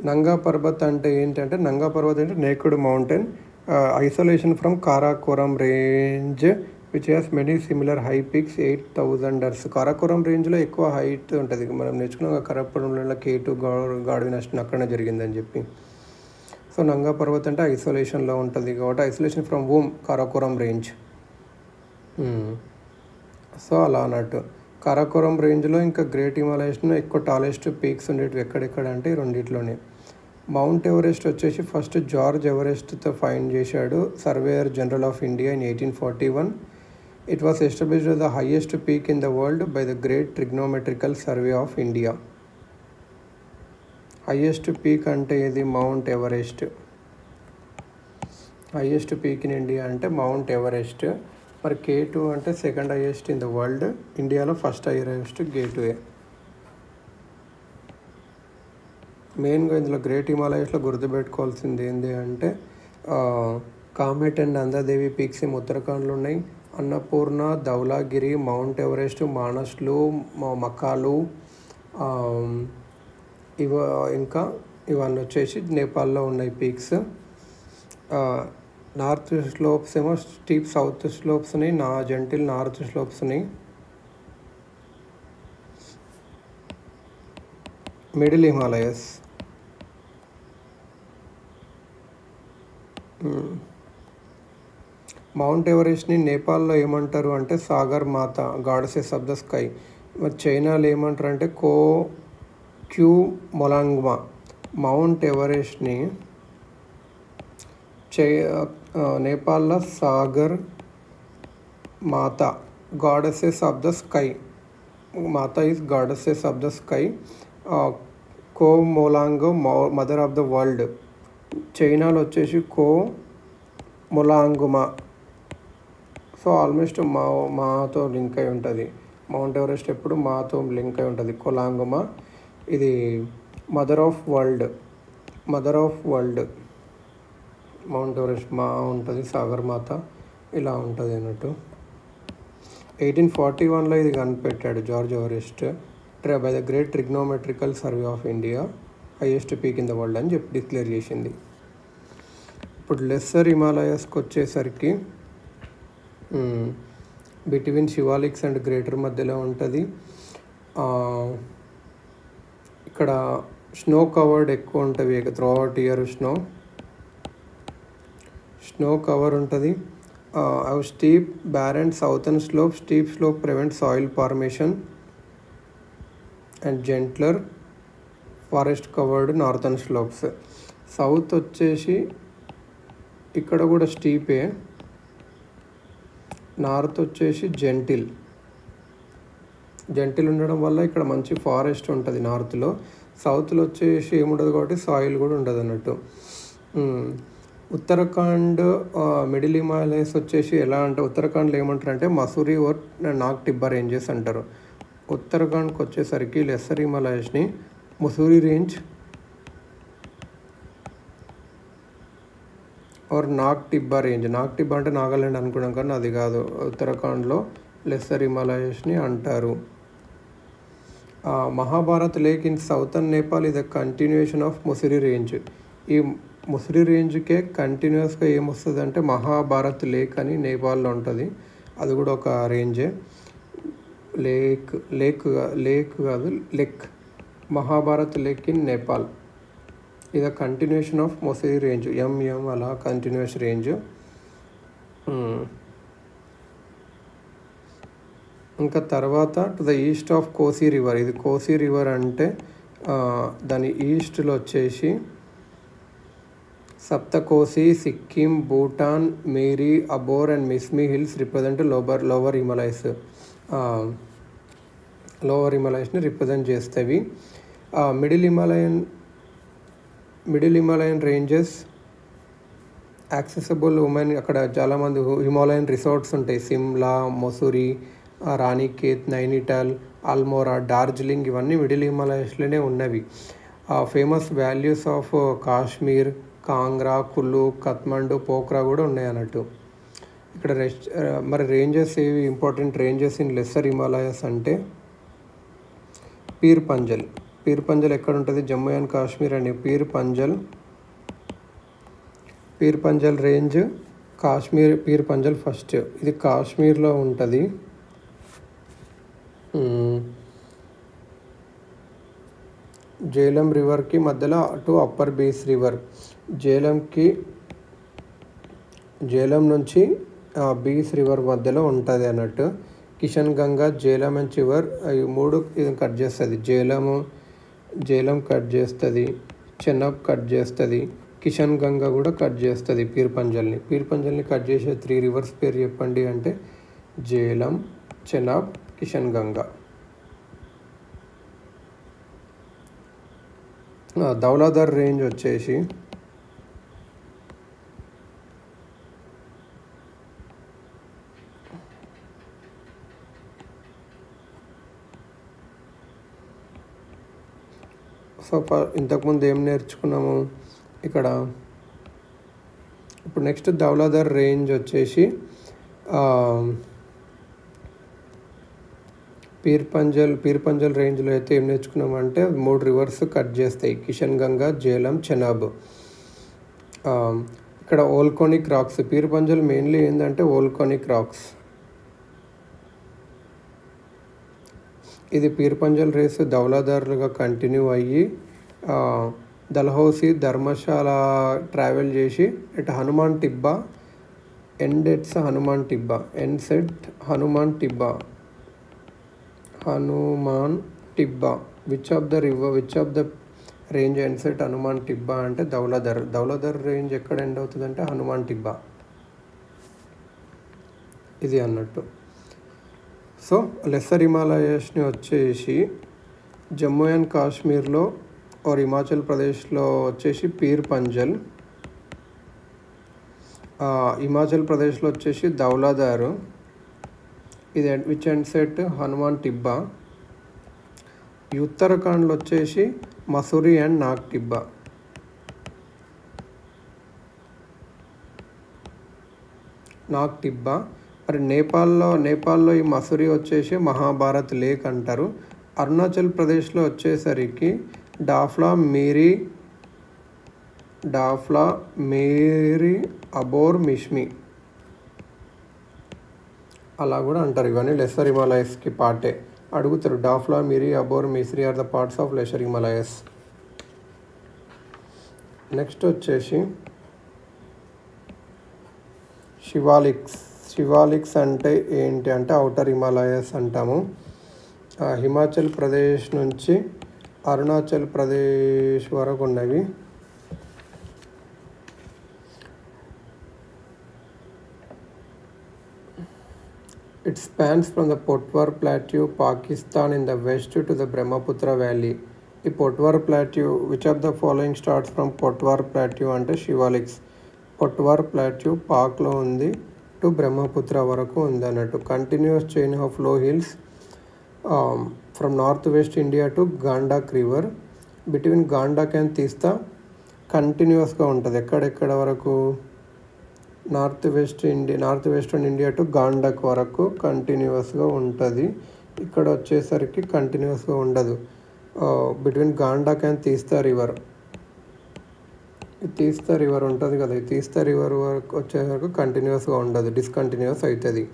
నంగా పర్వత్ అంటే ఏంటంటే నంగా పర్వత్ అంటే naked mountain isolation from Karakoram range which has many similar high peaks 8,000. Karakoram రేంజ్లో ఎక్కువ హైట్ ఉంటుంది. మనం నేర్చుకున్నాం కారాకోరంలో K2 గాడ్విన్ అస్టన్ అక్కడనే జరిగిందని చెప్పి. సో నంగా పర్వత్ అంటే ఐసోలేషన్లో ఉంటుంది కాబట్టి isolation from womb Karakoram range. So అలా అన్నట్టు కారాకోరం రేంజ్లో ఇంకా గ్రేట్ హిమాలయస్లో ఎక్కువ టాలెస్ట్ పీక్స్ ఉండేటివి ఎక్కడెక్కడ అంటే రెండిట్లోనే. మౌంట్ ఎవరెస్ట్ వచ్చేసి ఫస్ట్ జార్జ్ ఎవరెస్ట్తో ఫైండ్ చేశాడు surveyor general of India in 1841. It was established the highest peak in the world by the great trigonometrical survey of India. Highest peak అంటే ఇది Mount Everest. Highest peak in India అంటే Mount Everest. మరి K2 అంటే second highest in the world. ఇండియాలో first highest K2. మెయిన్గా ఇందులో great హిమాలయస్లో గుర్తుపెట్టుకోవాల్సింది ఏంటి అంటే కామెట్ అండ్ నందాదేవి పీక్స్ ఏమో ఉత్తరాఖండ్లో ఉన్నాయి. అన్నపూర్ణ, ధౌలాగిరి, మౌంట్ ఎవరెస్ట్, మానస్లు, మకాలు ఇంకా ఇవన్నీ వచ్చేసి నేపాల్లో ఉన్నాయి పీక్స్. నార్త్ స్లోప్స్ ఏమో స్టీప్ సౌత్ స్లోప్స్ ఉన్నాయి, జెంటిల్ నార్త్ స్లోప్స్ ఉన్నాయి. మిడిల్ హిమాలయస్. మౌంట్ ఎవరెస్ట్ని నేపాల్లో ఏమంటారు అంటే సాగర్ మాత, గాడెసెస్ ఆఫ్ ద స్కై. మరి చైనాలో ఏమంటారు అంటే క్యూ మొలాంగ్మా. మౌంట్ ఎవరెస్ట్ని నేపాల్లో Sagarmatha goddesses of the sky. Matha is goddesses of the sky. Qomolangma mother of the world. చైనాలో వచ్చేసి కో మొలాంగుమా. సో ఆల్మోస్ట్ మాతో లింక్ అయి ఉంటుంది. మౌంట్ ఎవరెస్ట్ ఎప్పుడు మాతో లింక్ అయి ఉంటుంది. కొలాంగుమా ఇది mother of world. Mount Everest మా ఉంటుంది, సాగర్ మాత ఇలా ఉంటుంది అన్నట్టు. 1841లో ఇది కనిపెట్టాడు George Everest by the great trigonometrical survey of India, highest peak in the world అని చెప్పి డిక్లేర్ చేసింది. ఇప్పుడు లెస్సర్ హిమాలయస్కి వచ్చేసరికి బిట్వీన్ శివాలిక్స్ అండ్ గ్రేటర్ మధ్యలో ఉంటుంది. ఇక్కడ స్నో కవర్డ్ ఎక్కువ ఉంటుంది through out year. Snow cover ఉంటుంది. అవి steep barren southern slope. Steep slope prevents soil formation and gentler forest covered northern slopes. South వచ్చేసి ఇక్కడ కూడా స్టీపే, నార్త్ వచ్చేసి జెంటిల్ ఉండడం వల్ల ఇక్కడ మంచి ఫారెస్ట్ ఉంటుంది నార్త్లో. సౌత్లో వచ్చేసి ఏముండదు కాబట్టి సాయిల్ కూడా ఉండదు అన్నట్టు. ఉత్తరాఖండ్ మిడిల్ హిమాలయస్ వచ్చేసి ఎలా అంటే ఉత్తరాఖండ్లో ఏమంటారు అంటే మసూరి ఓర్ నాగ్ టిబ్బా రేంజెస్ అంటారు. ఉత్తరాఖండ్కి వచ్చేసరికి లెస్సర్ హిమాలయస్ని Mussoorie range or Nag Tibba range. Nag Tibba అంటే నాగాలాండ్ అనుకున్నాం కానీ అది కాదు, ఉత్తరాఖండ్లో లెస్సర్ హిమాలయస్ని అంటారు. మహాభారత్ లేక్ ఇన్ సౌతర్న్ నేపాల్ ఇది కంటిన్యూషన్ ఆఫ్ ముసిరి రేంజ్. ఈ ముసిరి రేంజ్కే కంటిన్యూస్గా ఏమొస్తుంది అంటే మహాభారత్ లేక్ అని నేపాల్లో ఉంటుంది. అది కూడా ఒక రేంజే. లేక్ కాదు లెక్. మహాభారత్ లేక్ ఇన్ నేపాల్ ఇది continuation of Mussoorie range. Hmm అలా కంటిన్యూస్ రేంజ్. ఇంకా తర్వాత to the east of Kosi river. ఇది కోసీ రివర్ అంటే దాని ఈస్ట్లో వచ్చేసి Saptakosi, Sikkim, Bhutan, Miri, Abor and Mishmi hills represent lower హిమాలయస్ని రిప్రజెంట్ చేస్తేవి. Middle Himalayan ranges accessible women. అక్కడ చాలామంది హిమాలయన్ రిసార్ట్స్ ఉంటాయి. సిమ్లా, మసూరి, రాణికేత్, నైనిటాల్, అల్మోరా, డార్జిలింగ్ ఇవన్నీ మిడిల్ హిమాలయస్లోనే ఉన్నవి. Famous valleys of Kashmir, Kangra, Kullu, Kathmandu, Pokhara కూడా ఉన్నాయి అన్నట్టు. ఇక్కడ మరి రేంజెస్ ఏవి important ranges in lesser Himalayas అంటే పీర్ పంజల్ ఎక్కడ ఉంటుంది? జమ్మూ అండ్ కాశ్మీర్ అండి. Pir Panjal range Pir Panjal first. ఇది కాశ్మీర్లో ఉంటుంది. జేలం రివర్కి మధ్యలో to upper Beas river. Jhelum నుంచి బీస్ రివర్ మధ్యలో ఉంటుంది అన్నట్టు. కిషన్ గంగా, జేలం అండ్ చివర్ ఈ మూడు ఇది కట్ చేస్తుంది. జేలం కట్ చేస్తుంది, చెనాబ్ కట్ చేస్తుంది, కిషన్ గంగా కూడా కట్ చేస్తుంది పీర్ పంజల్ని కట్ చేసే 3 రివర్స్ పేరు చెప్పండి అంటే జేలం, చెనాబ్, కిషన్ గంగా. ధౌలాధర్ రేంజ్ వచ్చేసి ఇంతకుముందు ఏం నేర్చుకున్నాము ఇక్కడ. ఇప్పుడు నెక్స్ట్ ధౌలాధర్ రేంజ్ వచ్చేసి పీర్ పంజల్ రేంజ్లో అయితే ఏం నేర్చుకున్నామంటే 3 రివర్స్ కట్ చేస్తాయి. కిషన్ గంగా, జేలం, చెనాబ్. ఇక్కడ volcanic rocks. Pir Panjal mainly ఏంటంటే ఓల్కోనిక్ రాక్స్. ఇది పీర్ పంజల్ రేస్ ధౌలాధర్గా కంటిన్యూ అయ్యి దల్హౌసీ, ధర్మశాల ట్రావెల్ చేసి ఇటు Hanuman Tibba ends at Hanuman Tibba which of the range ends at Hanuman Tibba అంటే ధౌలాధర్ రేంజ్ ఎక్కడ ఎండ్ అవుతుంది అంటే హనుమాన్ టిబ్బా. ఇది అన్నట్టు. సో లెస్సర్ హిమాలయస్ని వచ్చేసి జమ్మూ అండ్ కాశ్మీర్లో और హిమాచల్ ప్రదేశ్లో వచ్చేసి పీర్ పంజల్, హిమాచల్ ప్రదేశ్లో వచ్చేసి ధౌలాధారు, ఇది విచ్ అండ్ సెట్ హనుమాన్ టిబ్బా, ఈ ఉత్తరాఖండ్లో వచ్చేసి మసూరి అండ్ నాగ్ టిబ్బా. మరి నేపాల్లో ఈ మసూరి వచ్చేసి మహాభారత్ లేక్ అంటారు. అరుణాచల్ ప్రదేశ్లో వచ్చేసరికి డాఫ్లా మేరీ అబోర్ మిష్మి అలా కూడా అంటారు. ఇవన్నీ లెస్సర్ హిమాలయస్కి పార్టే. అడుగుతారు Dafla Miri Abor Mishmi are the parts of lesser Himalayas. Next వచ్చేసి శివాలిక్స్ అంటే ఏంటి అంటే ఔటర్ హిమాలయస్ అంటాము. హిమాచల్ ప్రదేశ్ నుంచి అరుణాచల్ ప్రదేశ్ వరకు ఉన్నవి. It spans from the Potwar Plateau, Pakistan in the west to the Brahmaputra Valley. ఈ Potwar plateau, which of the following starts from Potwar plateau అంటే శివాలిక్స్. పొట్వార్ ప్లాట్యూ పాక్లో ఉంది, టు బ్రహ్మపుత్ర వరకు ఉంది అన్నట్టు. Continuous chain of low hills from north west India to Gandak river. Between Gandak and Teesta కంటిన్యూస్గా ఉంటుంది. ఎక్కడెక్కడ వరకు? North western India to Gandak వరకు కంటిన్యూస్గా ఉంటుంది. ఇక్కడ వచ్చేసరికి కంటిన్యూస్గా ఉండదు. Between Gandak and Teesta river, Teesta river ఉంటుంది కదా, ఈ తీస్తా రివర్ వరకు వచ్చేసరికి కంటిన్యూస్గా ఉండదు, డిస్కంటిన్యూస్ అవుతుంది.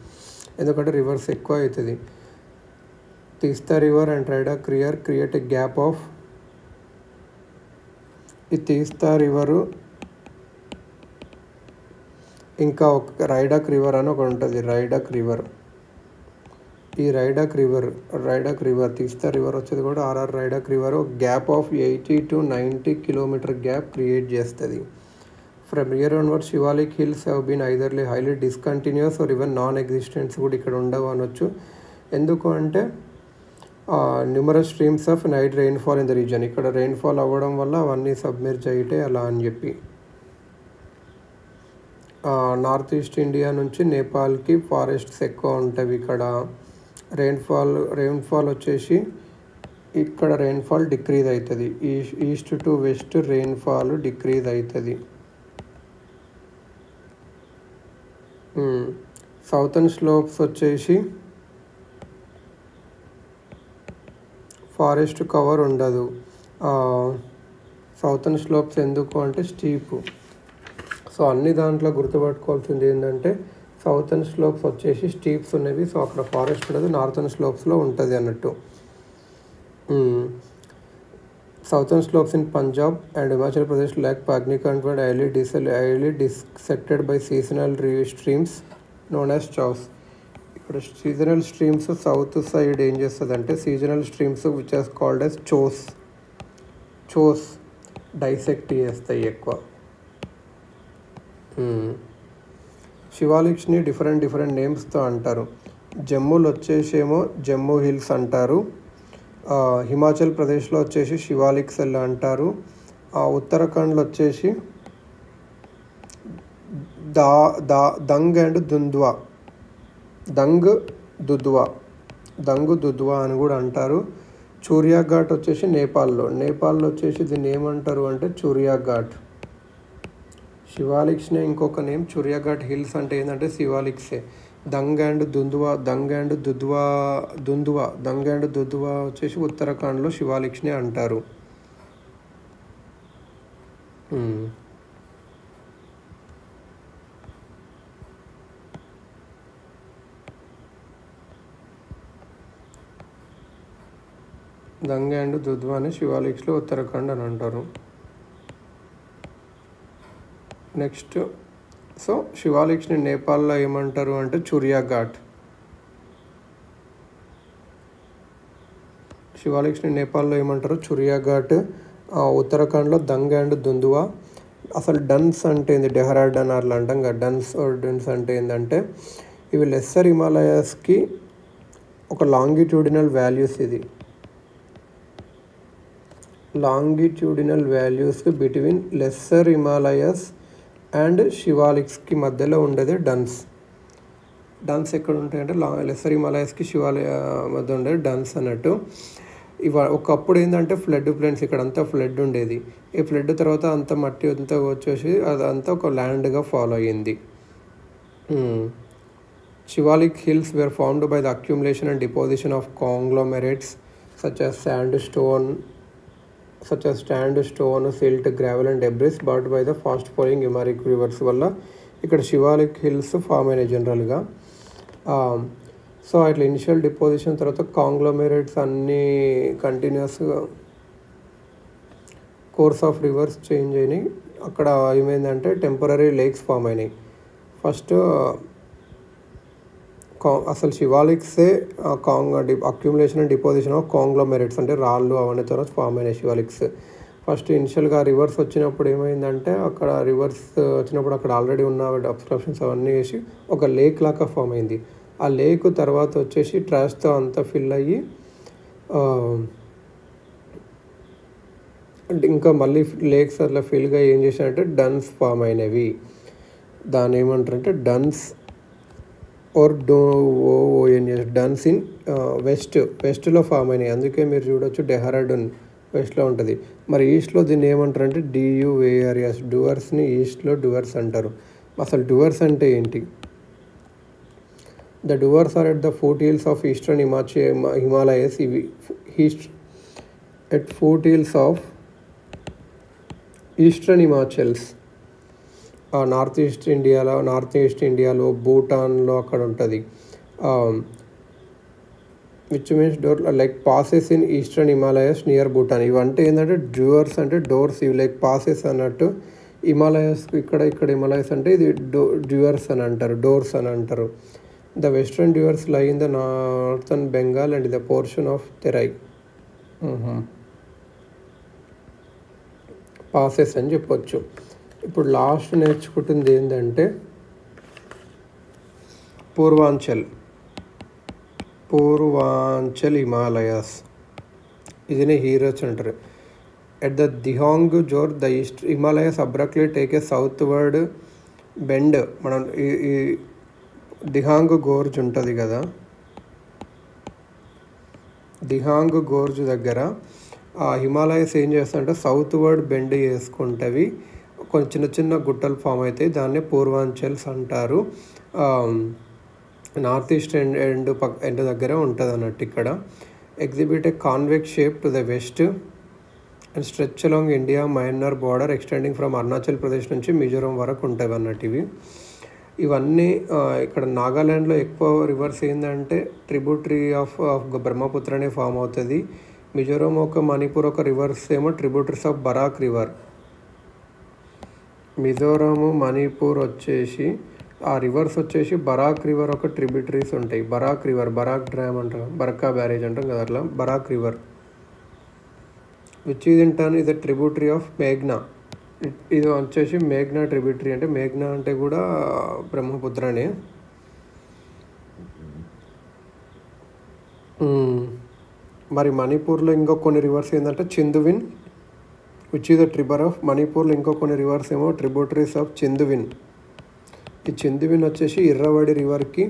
ఎందుకంటే రివర్స్ ఎక్కువ అవుతుంది. Teesta river and Raidak river create a gap of, ఈ తీస్తా రివరు ఇంకా ఒక రైడాక్ రివర్ అని ఒకటి ఉంటుంది. రైడాక్ రివర్, ఈ రైడాక్ రివర్ తీస్తా రివర్ వచ్చేది కూడా Raidak river gap of 80 to 90 kilometre gap create చేస్తుంది. From year onward Siwalik hills have been either highly discontinuous or even non existence కూడా ఇక్కడ ఉండవు అనొచ్చు. ఎందుకు అంటే numerous streams of night rainfall in the region, ఇక్కడ రెయిన్ఫాల్ అవ్వడం వల్ల అవన్నీ సబ్మెర్జ్ అయితే అలా అని చెప్పి. నార్త్ ఈస్ట్ ఇండియా నుంచి నేపాల్కి ఫారెస్ట్స్ ఎక్కువ ఉంటాయి. ఇక్కడ రెయిన్ఫాల్ వచ్చేసి ఇక్కడ రెయిన్ఫాల్ డిక్రీజ్ అవుతుంది. East to west rainfall decrease అవుతుంది. సౌతర్న్ స్లోప్స్ వచ్చేసి ఫారెస్ట్ కవర్ ఉండదు. సౌతర్న్ స్లోప్స్ ఎందుకు అంటే స్టీప్. సో అన్ని దాంట్లో గుర్తుపెట్టుకోవాల్సింది ఏంటంటే సౌతర్న్ స్లోప్స్ వచ్చేసి స్టీప్స్ ఉన్నవి, సో అక్కడ ఫారెస్ట్ ఉండదు. నార్థన్ స్లోప్స్లో ఉంటుంది అన్నట్టు. Southern slopes in Punjab and Himachal Pradesh like పాగ్ని కన్వర్డ్ ఐలీ dissected by seasonal streams known as chos. ఇక్కడ సీజనల్ స్ట్రీమ్స్ సౌత్ సైడ్ ఏం చేస్తుంది అంటే seasonal streams which as called as chos dissect చేస్తాయి ఎక్కువ. శివాలిక్స్ని డిఫరెంట్ నేమ్స్తో అంటారు. జమ్మూలో వచ్చేసేమో జమ్మూ హిల్స్ అంటారు. హిమాచల్ ప్రదేశ్లో వచ్చేసి శివాలిక్స్ ఎలా అంటారు. ఉత్తరాఖండ్లో వచ్చేసి దంగ్ అండ్ దుంద్వా, దంగ్ దుద్వా అని కూడా అంటారు. చూరియా ఘాట్ వచ్చేసి నేపాల్లో వచ్చేసి దీన్ని ఏమంటారు అంటే చూరియా ఘాట్. శివాలిక్స్నే ఇంకొక నేమ్ చూరియా ఘాట్ హిల్స్ అంటే ఏంటంటే శివాలిక్సే. దంగ్ అండ్ దుద్వా వచ్చేసి ఉత్తరాఖండ్లో శివాలిక్స్నే అంటారు. దంగ్ అండ్ దుద్వా అని శివాలిక్స్లో ఉత్తరాఖండ్ అని అంటారు. నెక్స్ట్ సో శివాలిక్స్ని నేపాల్లో ఏమంటారు అంటే చూరియా ఘాట్. శివాలిక్స్ని నేపాల్లో ఏమంటారు చూరియా ఘాట్. ఉత్తరాఖండ్లో దంగ్ అండ్ దుందువా. అసలు డన్స్ అంటే ఏంది, డెహ్రాడూన్ అట్లా అంటాం కదా, డన్స్ అంటే ఏంటంటే ఇవి లెస్సర్ హిమాలయాస్కి ఒక లాంగిట్యూడినల్ వాల్యూస్, ఇది longitudinal valleys between lesser Himalayas and శివాలిక్స్కి మధ్యలో ఉండేది డన్స్. డన్స్ ఎక్కడ ఉంటాయంటే లెస్సర్ హిమాలయస్కి శివాలయ మధ్య ఉండేది డన్స్ అన్నట్టు. ఒకప్పుడు ఏంటంటే ఫ్లడ్ ప్లేన్స్, ఇక్కడ అంతా ఫ్లడ్ ఉండేది. ఈ ఫ్లడ్ తర్వాత అంత మట్టి అంతా వచ్చేసి అదంతా ఒక ల్యాండ్గా ఫాలో అయ్యింది. Siwalik hills were formed by the accumulation and deposition of conglomerates such as sandstone, silt, gravel and debris brought by the fast flowing Imaric rivers వల్ల ఇక్కడ శివాలిక్ హిల్స్ ఫామ్ అయినాయి జనరల్గా. సో అట్లా ఇనిషియల్ డిపోజిషన్ తర్వాత కాంగ్లోమెరేట్స్ అన్నీ కంటిన్యూస్గా కోర్స్ ఆఫ్ రివర్స్ చేంజ్ అయినాయి. అక్కడ ఏమైందంటే టెంపరీ లేక్స్ ఫామ్ అయినాయి. ఫస్ట్ అసలు శివాలిక్సే అక్యుములేషన్ అండ్ డిపోజిషన్ ఆఫ్ కాంగ్లోమెరేట్స్ అంటే రాళ్ళు అవన్నీ తర్వాత ఫామ్ అయినాయి శివాలిక్స్. ఫస్ట్ ఇనిషియల్గా రివర్స్ వచ్చినప్పుడు ఏమైందంటే అక్కడ రివర్స్ వచ్చినప్పుడు అక్కడ ఆల్రెడీ ఉన్న అబ్స్ట్రక్షన్స్ అవన్నీ వేసి ఒక లేక్ లాగా ఫామ్ అయింది. ఆ లేక్ తర్వాత వచ్చేసి ట్రాష్తో అంతా ఫిల్ అయ్యి ఇంకా మళ్ళీ లేక్స్ అట్లా ఫిల్గా ఏం చేశారంటే డన్స్ ఫామ్ అయినవి. దాన్ని ఏమంటారంటే డన్స్ ఆర్ డన్స్ ఇన్ వెస్ట్లో ఫామ్ అయినాయి. అందుకే మీరు చూడొచ్చు డెహ్రాడూన్ వెస్ట్లో ఉంటుంది. మరి ఈస్ట్లో దీన్ని ఏమంటారంటే DUARS, డూవర్స్ని ఈస్ట్లో డూవర్స్ అంటారు. అసలు డూవర్స్ అంటే ఏంటి? The duvers are at the foothills of eastern Himalayas. At foothills of eastern Himachals, north east ఇండియాలో భూటాన్లో అక్కడ ఉంటుంది. Which means door like passes in eastern Himalayas near Bhutan. ఇవంటే ఏంటంటే డ్యూవర్స్ అంటే డోర్స్, ఇవి లైక్ పాసెస్ అన్నట్టు. హిమాలయస్ ఇక్కడ హిమాలయస్ అంటే ఇది డ్యూవర్స్ అని అంటారు, డోర్స్ అని అంటారు. The western duvers lie in the northern Bengal and the portion of Terai. Passes అని చెప్పొచ్చు. ఇప్పుడు లాస్ట్ నేర్చుకుంటుంది ఏంటంటే పూర్వాంచల్ హిమాలయాస్. ఇదినే హీరోస్ అంటారు. ఎట్ ద దిహాంగ్ జోర్ the east Himalayas abruptly take a southward bend. మనం ఈ దిహాంగ్ గోర్జ్ ఉంటుంది కదా, దిహాంగ్ గోర్జ్ దగ్గర ఆ హిమాలయస్ ఏం చేస్తాయంటే సౌత్ వర్డ్ బెండ్ చేసుకుంటవి కొంచెం చిన్న చిన్న గుట్టలు ఫామ్ అవుతాయి. దాన్ని పూర్వాంచల్స్ అంటారు. నార్త్ ఈస్ట్ ఎండ్ దగ్గర ఉంటుంది అన్నట్టు. ఇక్కడ exhibit A convex shape to the west and stretch along India Myanmar border extending from Arunachal Pradesh నుంచి మిజోరం వరకు ఉంటాయి అన్నట్టు. ఇవన్నీ ఇక్కడ నాగాల్యాండ్లో ఎక్కువ రివర్స్ ఏంటంటే ట్రిబ్యూటరీ ఆఫ్ బ్రహ్మపుత్ర అనే ఫామ్ అవుతుంది. మిజోరం మణిపూర్ ఒక రివర్స్ ఏమో tributaries of Barak river. Mizoram Manipur వచ్చేసి ఆ రివర్స్ వచ్చేసి బరాక్ రివర్ ఒక ట్రిబ్యూటరీస్ ఉంటాయి. బరాక్ రివర్, బరాక్ డ్యామ్ అంటాం, బరకా బ్యారేజ్ అంటాం కదా, అట్లా Barak river which is in turn is the tributary of మేఘ్నా. ఇది వచ్చేసి మేఘ్నా ట్రిబ్యూటరీ. అంటే మేఘ్నా అంటే కూడా బ్రహ్మపుత్రనే. మరి మణిపూర్లో ఇంకో కొన్ని రివర్స్ ఏంటంటే చిందువిన్ which is the Triber of మణిపూర్లో ఇంకో కొన్ని రివర్స్ ఏమో ట్రిబ్యూటరీస్ ఆఫ్ చిందువిన్. ఈ చిందువిన్ వచ్చేసి ఇర్రావడి రివర్కి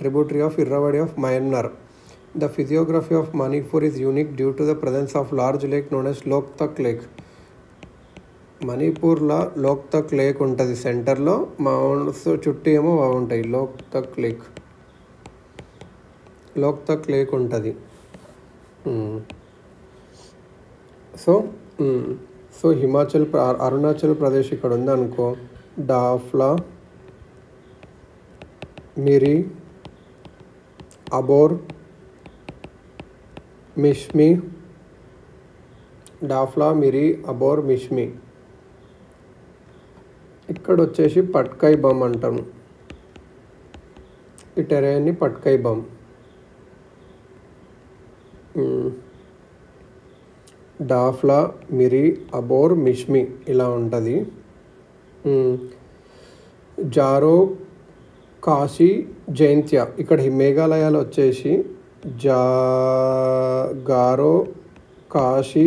tributary of Irrawaddy of Myanmar. The physiography of Manipur is unique due to the presence of large lake known as Loktak lake. మణిపూర్లో Loktak lake ఉంటుంది సెంటర్లో, మౌంట్స్ చుట్టూ ఏమో బాగుంటాయి. లోక్తక్ లేక్ ఉంటుంది. సో అరుణాచల్ ప్రదేశ్ ఇక్కడ ఉందనుకో, డాఫ్లా, మిరి, అబోర్, మిష్మి. ఇక్కడ వచ్చేసి పట్కాయ్ బమ్ అంటాము. ఈ టెరైన్ని Patkai bum. డాఫ్లా, Miri, abhor, Mishmi ఇలా ఉంటుంది. కాశీ జైంత్య. ఇక్కడ మేఘాలయాలో వచ్చేసి గారో, కాశీ,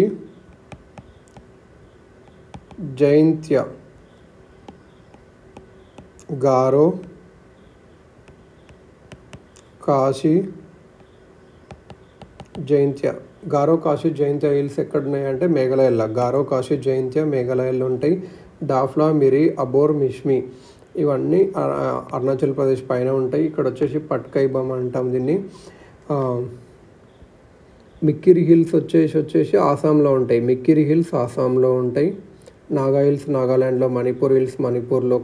జైంత్య. గారో, కాశీ, జైంత్య. గారో, కాశీ, జైంత్య హిల్స్ ఎక్కడ ఉన్నాయంటే మేఘాలయలో. గారో, కాశీ, జైంత్య మేఘాలయలో ఉంటాయి. డాఫ్లా, మిరి, అబోర్, మిష్మి ఇవన్నీ అరుణాచల్ ప్రదేశ్ పైన ఉంటాయి. ఇక్కడ వచ్చేసి పట్కై బమ్ అంటాం దీన్ని. మిక్కిరి హిల్స్ వచ్చేసి ఆసాంలో ఉంటాయి. మిక్కిరి హిల్స్ ఆసాంలో ఉంటాయి. నాగా హిల్స్ నాగాల్యాండ్లో, మణిపూర్ హిల్స్ మణిపూర్లో,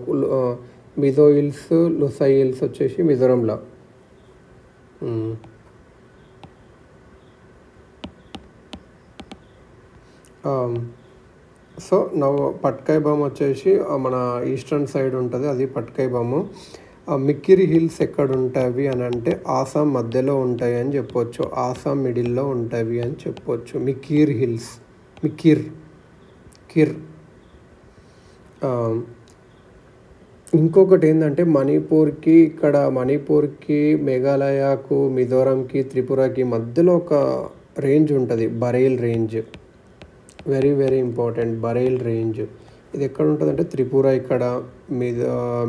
మిజో హిల్స్ లుసై హిల్స్ వచ్చేసి మిజోరంలో. సో పట్కై బమ్ వచ్చేసి మన ఈస్టర్న్ సైడ్ ఉంటుంది, అది పట్కై బమ్. మిక్కిరి హిల్స్ ఎక్కడ ఉంటాయి అని అంటే ఆసాం మధ్యలో ఉంటాయి అని చెప్పొచ్చు, ఆసాం మిడిల్లో ఉంటాయి అని చెప్పొచ్చు. మిక్కిర్ హిల్స్, కిర్. ఇంకొకటి ఏంటంటే మణిపూర్కి మేఘాలయకు, మిజోరంకి, త్రిపురకి మధ్యలో ఒక రేంజ్ ఉంటుంది, Barail range. Very very important, Barail range. ఇది ఎక్కడ ఉంటుందంటే త్రిపుర ఇక్కడ,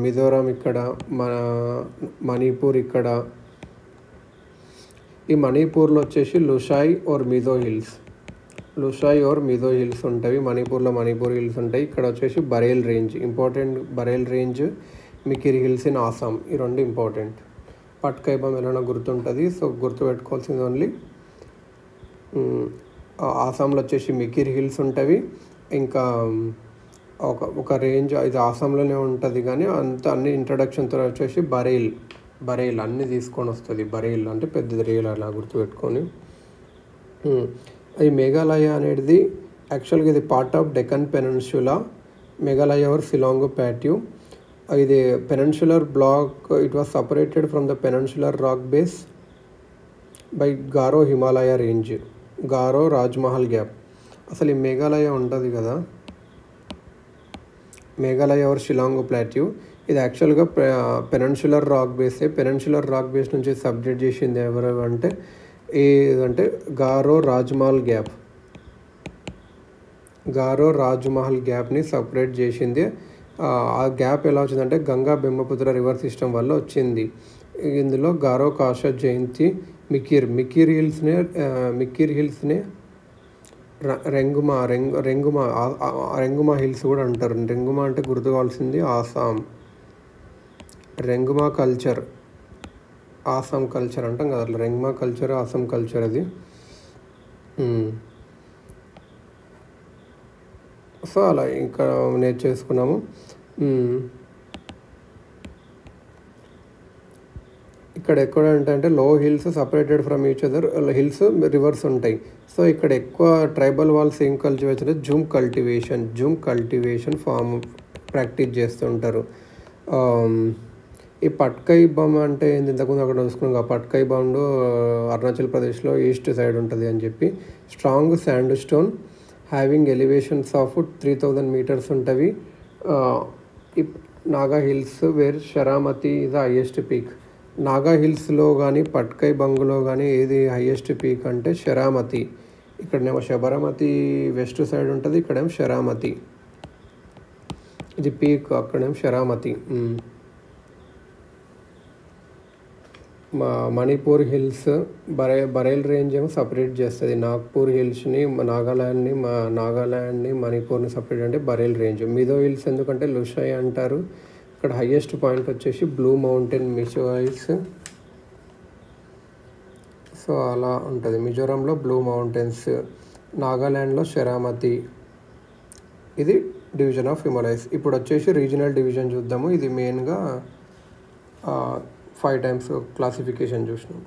మిజోరం ఇక్కడ, మణిపూర్ ఇక్కడ. ఈ మణిపూర్లో వచ్చేసి లుషాయ్ ఆర్ మిజో హిల్స్ ఉంటాయి. మణిపూర్లో మణిపూర్ హిల్స్ ఉంటాయి. ఇక్కడ వచ్చేసి Barail range important. Barail range, Mikir hills in Assam, ఈ రెండు ఇంపార్టెంట్. పట్కై బమ్ ఎలా గుర్తుంటుంది, సో గుర్తుపెట్టుకోవాల్సింది ఓన్లీ ఆసాంలో వచ్చేసి మికిరి హిల్స్ ఉంటుంది. ఇంకా ఒక రేంజ్ ఇది ఆసాంలోనే ఉంటుంది, కానీ అన్ని ఇంట్రడక్షన్తో వచ్చేసి బరైల్ అన్నీ తీసుకొని వస్తుంది. బరైల్ అంటే పెద్దది రేల్, అలా గుర్తుపెట్టుకొని. ఈ మేఘాలయ అనేది యాక్చువల్గా ఇది part of Deccan peninsula, Meghalaya or Shillong plateau. ఇది peninsular block. It was separated from the peninsular rock base by Garo Himalaya range, Garo Rajmahal gap. అసలు ఈ మేఘాలయ ఉంటుంది కదా, మేఘాలయ ఆర్ షిలాంగ్ ప్లాట్యూ, ఇది యాక్చువల్గా పెనిన్సులర్ రాక్ బేసే. పెనిన్సులర్ రాక్ బేస్ నుంచి సబ్జెక్ట్ చేసింది ఎవరు అంటే ఏదంటే గారో రాజ్మహల్ గ్యాప్ని సపరేట్ చేసింది. ఆ గ్యాప్ ఎలా వచ్చిందంటే గంగా బ్రహ్మపుత్ర రివర్ సిస్టమ్ వల్ల వచ్చింది. ఇందులో గారో, కాశా, జైంతి, మికిర్ హిల్స్నే రెంగుమా హిల్స్ కూడా అంటారు. రెంగుమా అంటే గుర్తుకోవాల్సింది ఆసాం. రెంగుమా కల్చర్, ఆసాం కల్చర్ అంటాం కదా, అట్లా రెంగుమా కల్చర్, ఆసాం కల్చర్ అది. సో అలా ఇంకా నేర్చేసుకున్నాము. ఇక్కడ ఎక్కడ అంటే లో hills separated from each other, hills reverse ఉంటాయి. సో ఇక్కడ ఎక్కువ ట్రైబల్ వాళ్ళస్ ఏం కల్టివేషన్ అంటే జూమ్ కల్టివేషన్ ఫామ్ ప్రాక్టీస్ చేస్తుంటారు. ఈ పట్కై బమ్ అంటే ఏంది, ఇంతకుముందు అక్కడ చూసుకున్నాం. పట్కై బమ్ అరుణాచల్ ప్రదేశ్లో ఈస్ట్ సైడ్ ఉంటుంది అని చెప్పి. Strong sandstone having elevations of 3000 meters ఉంటుంది. Naga hills where Saramati is the highest peak. Naga హిల్స్లో కానీ పట్కై బంగ్లో కానీ ఏది హైయెస్ట్ పీక్ అంటే శరామతి. ఇక్కడనేమో శబరమతి వెస్ట్ సైడ్ ఉంటుంది, ఇక్కడేమో శరామతి ఇది పీక్, అక్కడేమో శరామతి. మణిపూర్ హిల్స్ బరైల్ రేంజ్ ఏమో సపరేట్ చేస్తుంది. నాగ్పూర్ హిల్స్ని, నాగాల్యాండ్ని, మణిపూర్ని సపరేట్ అంటే బరైల్ రేంజ్. మిజో హిల్స్ ఎందుకంటే లుషాయ్ అంటారు. ఇక్కడ హైయెస్ట్ పాయింట్ వచ్చేసి blue mountain Mizo hills. So అలా ఉంటుంది. మిజోరంలో బ్లూ మౌంటైన్స్, నాగాల్యాండ్లో శరామతి. ఇది డివిజన్ ఆఫ్ హిమాలయస్. ఇప్పుడు వచ్చేసి రీజనల్ డివిజన్ చూద్దాము. ఇది మెయిన్గా 5 times క్లాసిఫికేషన్ చూసినాం.